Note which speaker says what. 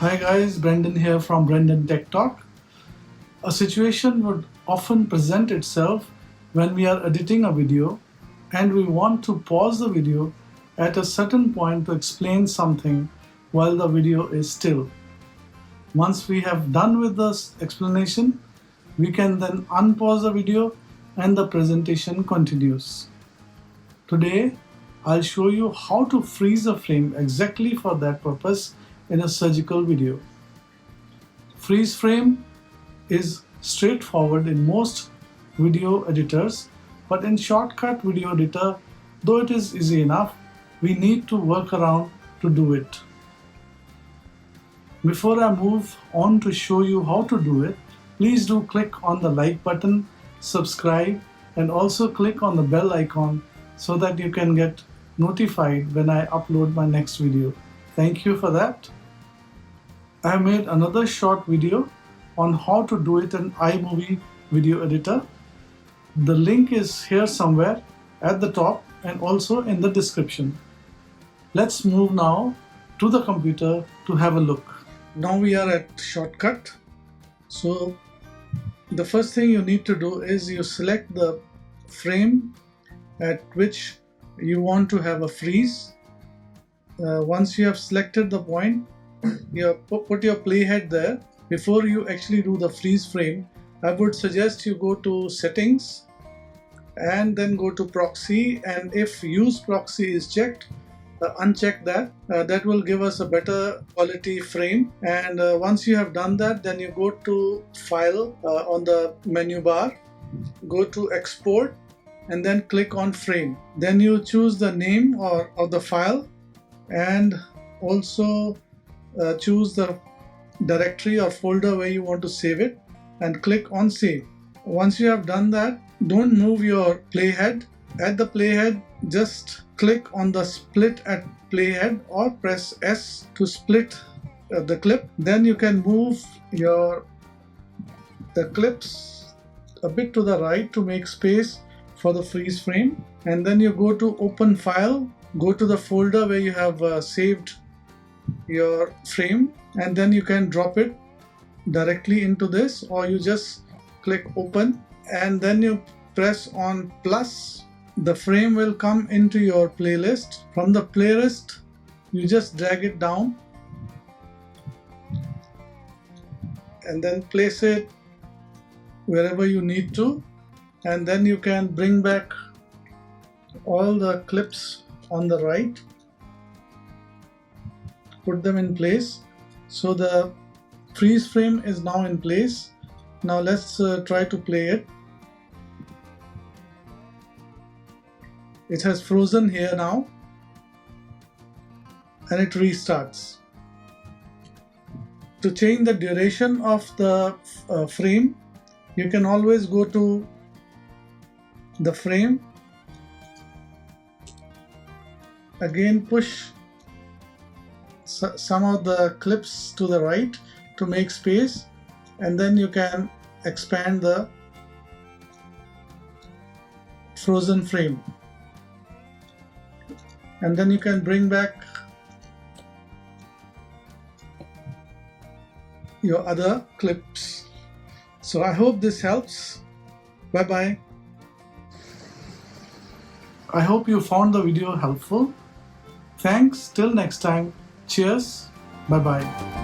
Speaker 1: Hi guys, Brandon here from Brandon Tek Tak. A situation would often present itself when we are editing a video and we want to pause the video at a certain point to explain something while the video is still. Once we have done with this explanation, we can then unpause the video and the presentation continues. Today, I'll show you how to freeze a frame exactly for that purpose in a surgical video. Freeze frame is straightforward in most video editors, but in Shotcut video editor, though it is easy enough, we need to work around to do it. Before I move on to show you how to do it, please do click on the like button, subscribe, and also click on the bell icon so that you can get notified when I upload my next video. Thank you for that. I have made another short video on how to do it in iMovie video editor. The link is here somewhere at the top and also in the description. Let's move now to the computer to have a look. Now we are at Shotcut. So the first thing you need to do is you select the frame at which you want to have a freeze. Once you have selected the point, you put your playhead there. Before you actually do the freeze frame, I would suggest you go to settings and then go to proxy, and if use proxy is checked, uncheck that. That will give us a better quality frame. And once you have done that, then you go to file on the menu bar, go to export and then click on frame. Then you choose the name of the file and also choose the directory or folder where you want to save it and click on save. Once you have done that, don't move your playhead. At the playhead, just click on the split at playhead or press S to split the clip. Then you can move the clips a bit to the right to make space for the freeze frame. And then you go to open file, go to the folder where you have saved your frame, and then you can drop it directly into this, or you just click open and then you press on plus. The frame will come into your playlist. From the playlist, you just drag it down and then place it wherever you need to, and then you can bring back all the clips on the right, put them in place. So the freeze frame is now in place. Now let's try to play it. It has frozen here now and it restarts. To change the duration of the frame, you can always go to the frame, again push some of the clips to the right to make space, and then you can expand the frozen frame, and then you can bring back your other clips. So I hope this helps. Bye bye. I hope you found the video helpful. Thanks. Till next time. Cheers. Bye bye.